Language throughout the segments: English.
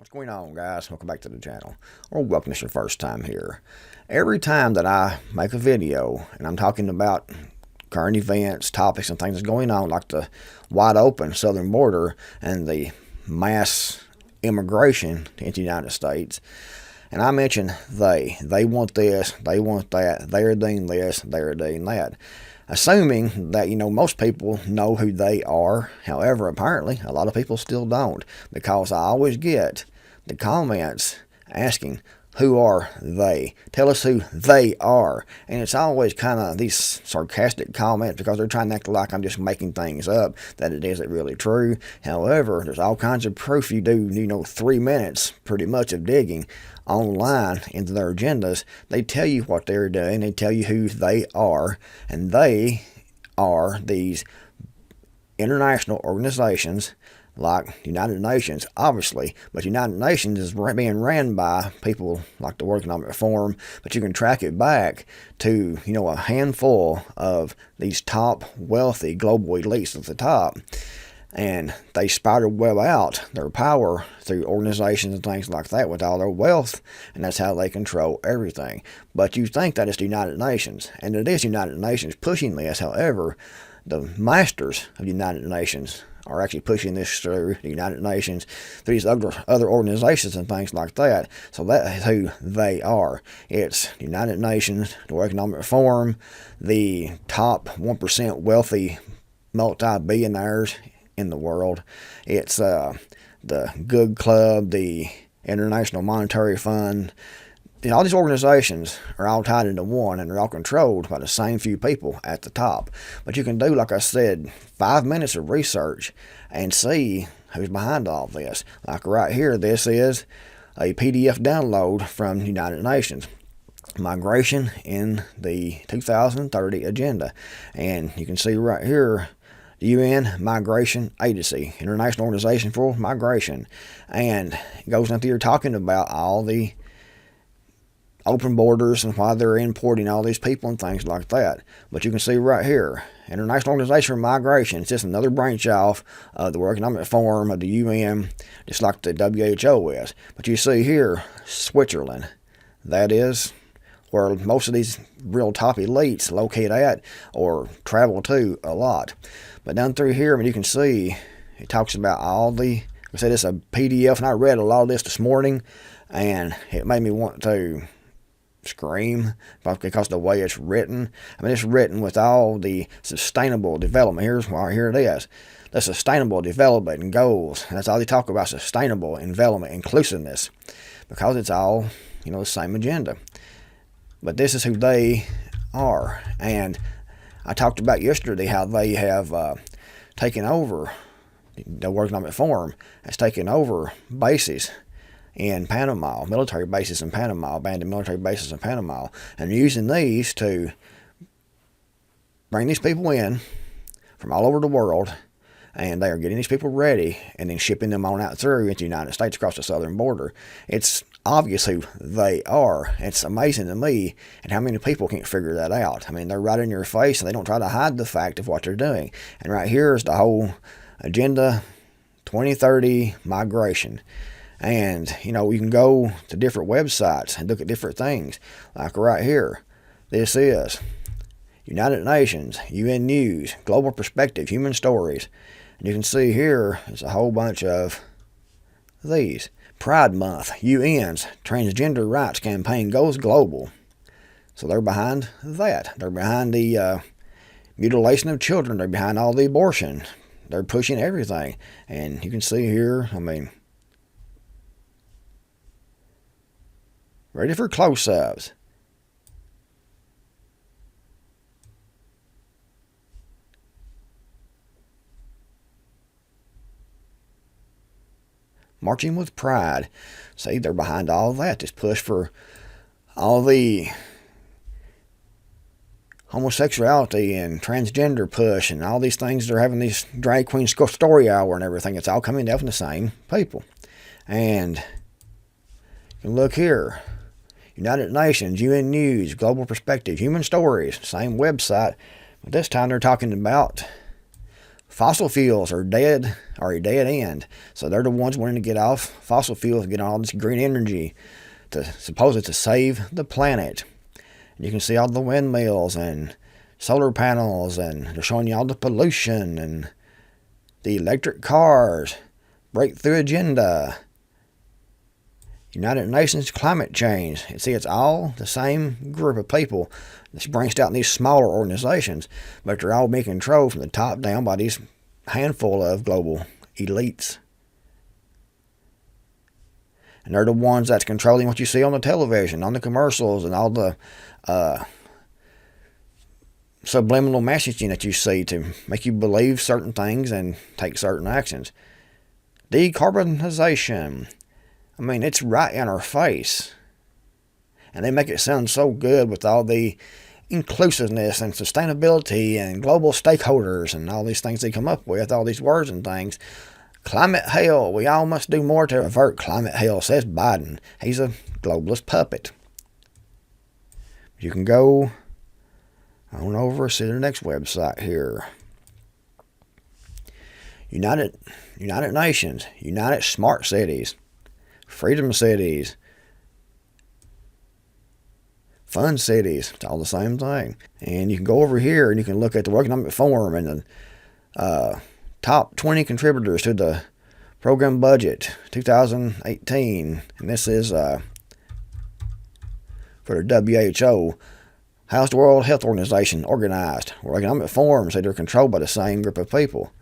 What's going on, guys? Welcome back to the channel, or welcome if it's your first time here. Every time that I make a video and I'm talking about current events, topics, and things that's going on, like the wide open southern border and the mass immigration into the United States, and I mention they want this, they want that, they're doing this, they're doing that, assuming that, most people know who they are. However, apparently, a lot of people still don't, because I always get the comments asking, who are they? Tell us who they are. And it's always kind of these sarcastic comments because they're trying to act like I'm just making things up, that it isn't really true. However, there's all kinds of proof. You do, 3 minutes pretty much of digging online into their agendas. They tell you what they're doing. They tell you who they are. And they are these international organizations like the United Nations, obviously, but the United Nations is being ran by people like the World Economic Forum, but you can track it back to, a handful of these top wealthy global elites at the top, and they spider web out their power through organizations and things like that with all their wealth, and that's how they control everything. But you think that it's the United Nations, and it is the United Nations pushing this. However, the masters of the United Nations are actually pushing this through the United Nations, through these other organizations and things like that. So that is who they are. It's the United Nations, the World Economic Forum, the top 1% wealthy multi-billionaires in the world. It's the Good Club, the International Monetary Fund. All these organizations are all tied into one, and they're all controlled by the same few people at the top. But you can do, like I said, 5 minutes of research and see who's behind all this. Like right here, this is a PDF download from the United Nations. Migration in the 2030 Agenda. And you can see right here, UN Migration Agency, International Organization for Migration. And it goes into here talking about all the open borders and why they're importing all these people and things like that. But you can see right here, International Organization for Migration. It's just another branch off of the World Economic Forum, of the UN, just like the WHO is. But you see here, Switzerland. That is where most of these real top elites locate at or travel to a lot. But down through here, you can see it talks about all the, like I said, it's a PDF, and I read a lot of this morning, and it made me want to scream because of the way it's written. It's written with all the sustainable development. Here it is. The sustainable development and goals. And that's all they talk about, sustainable development, inclusiveness, because it's all, the same agenda. But this is who they are. And I talked about yesterday how they have taken over, the World Economic Forum has taken over bases in Panama, military bases in Panama, abandoned military bases in Panama, and using these to bring these people in from all over the world, and they are getting these people ready and then shipping them on out through into the United States across the southern border. It's obvious who they are. It's amazing to me, and how many people can't figure that out. They're right in your face, and they don't try to hide the fact of what they're doing. And right here is the whole Agenda 2030 migration. And, you can go to different websites and look at different things. Like right here, this is United Nations, UN News, Global Perspective, Human Stories. And you can see here, it's a whole bunch of these. Pride Month, UN's Transgender Rights Campaign goes global. So they're behind that. They're behind the mutilation of children. They're behind all the abortion. They're pushing everything. And you can see here, ready for close-ups. Marching with pride. See, they're behind all that. This push for all the homosexuality and transgender push and all these things. They're having these drag queen story hour and everything. It's all coming down from the same people. And you can look here. United Nations, UN News, Global Perspective, Human Stories, same website. But this time they're talking about Fossil fuels are a dead end. So they're the ones wanting to get off fossil fuels and get all this green energy to supposedly to save the planet. And you can see all the windmills and solar panels, and they're showing you all the pollution and the electric cars, breakthrough agenda, United Nations climate change. And see, it's all the same group of people that's branched out in these smaller organizations, but they're all being controlled from the top down by these handful of global elites. And they're the ones that's controlling what you see on the television, on the commercials, and all the subliminal messaging that you see to make you believe certain things and take certain actions. Decarbonization. I mean, it's right in our face. And they make it sound so good with all the inclusiveness and sustainability and global stakeholders and all these things they come up with, all these words and things. Climate hell. We all must do more to avert climate hell, says Biden. He's a globalist puppet. You can go on over, see the next website here. United Nations, United Smart Cities, Freedom Cities, Fun Cities. It's all the same thing. And you can go over here and you can look at the World Economic Forum and the top 20 contributors to the program budget 2018. And this is for the WHO. How's the World Health Organization organized? World Economic Forum said they're controlled by the same group of people.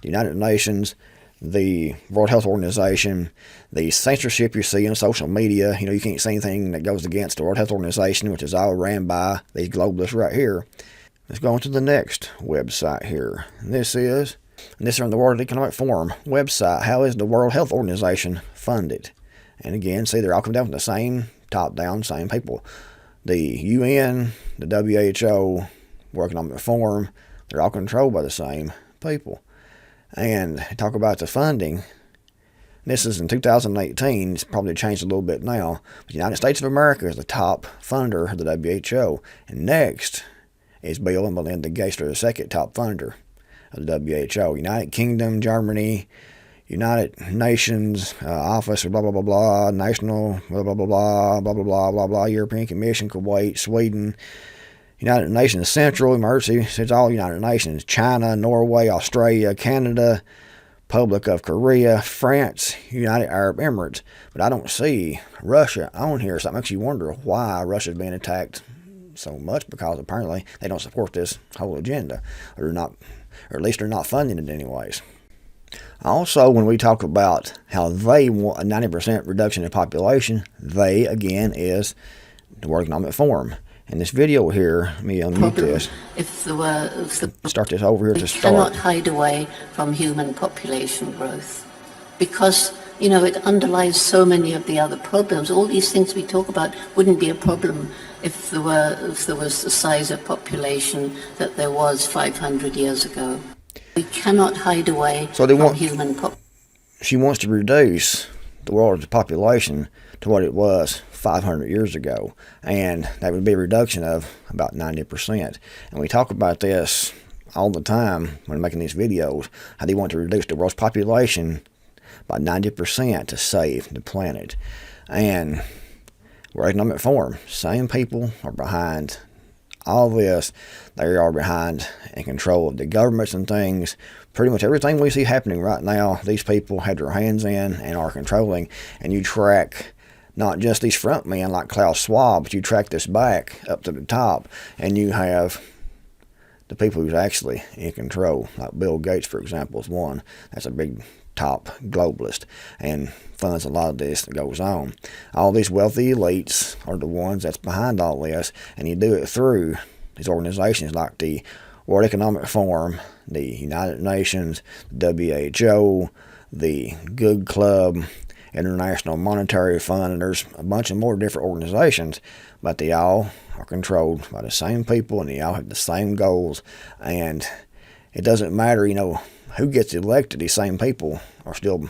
The United Nations, the World Health Organization, the censorship you see in social media. You know, you can't see anything that goes against the World Health Organization, which is all ran by these globalists right here. Let's go on to the next website here. This is from the World Economic Forum website. How is the World Health Organization funded? And again, see, they're all coming down from the same top-down, same people. The UN, the WHO, World Economic Forum, they're all controlled by the same people. And talk about the funding. This is in 2018. It's probably changed a little bit now. But the United States of America is the top funder of the WHO. And next is Bill and Melinda Gates, the second top funder of the WHO. United Kingdom, Germany, United Nations Office, blah, blah, blah, blah, National, blah, blah, blah, blah, blah, blah, blah, blah, blah, European Commission, Kuwait, Sweden, United Nations Central Emergency, it's all United Nations, China, Norway, Australia, Canada, Republic of Korea, France, United Arab Emirates. But I don't see Russia on here, so that makes you wonder why Russia's being attacked so much, because apparently they don't support this whole agenda, or at least they're not funding it anyways. Also, when we talk about how they want a 90% reduction in population, they, again, is the World Economic Forum. In this video here, let me unmute this. Start this over here to start. We cannot hide away from human population growth because, you know, it underlies so many of the other problems. All these things we talk about wouldn't be a problem if there was the size of population that there was 500 years ago. We cannot hide away from human population. She wants to reduce the world's population to what it was 500 years ago, and that would be a reduction of about 90%. And we talk about this all the time when making these videos, how they want to reduce the world's population by 90% to save the planet. And World Economic Forum, same people are behind all this. They are behind and control of the governments and things. Pretty much everything we see happening right now, these people had their hands in and are controlling. And you track not just these front men like Klaus Schwab, but you track this back up to the top, and you have the people who's actually in control. Like Bill Gates, for example, is one. That's a big top globalist and funds a lot of this that goes on. All these wealthy elites are the ones that's behind all this, and you do it through these organizations like the World Economic Forum, the United Nations, the WHO, the Good Club, International Monetary Fund, and there's a bunch of more different organizations, but they all are controlled by the same people, and they all have the same goals. And it doesn't matter, you know, who gets elected. These same people are still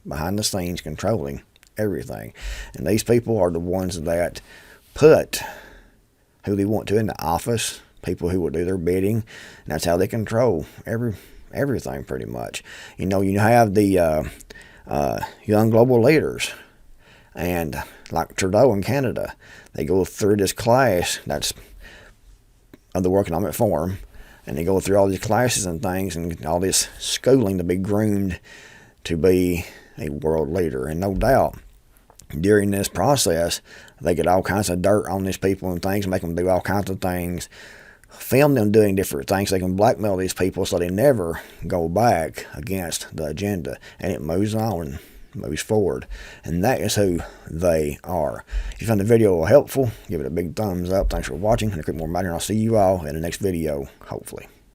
behind the scenes controlling everything. And these people are the ones that put who they want to in the office, people who will do their bidding, and that's how they control everything pretty much. You know, you have the young global leaders, and like Trudeau in Canada, they go through this class that's of the World Economic Forum, and they go through all these classes and things and all this schooling to be groomed to be a world leader. And no doubt, during this process, they get all kinds of dirt on these people and things, make them do all kinds of things, film them doing different things. They can blackmail these people so they never go back against the agenda, and it moves on, moves forward. And that is who they are. If you found the video helpful, give it a big thumbs up. Thanks for watching. And Creekmore Matter, and I'll see you all in the next video, hopefully.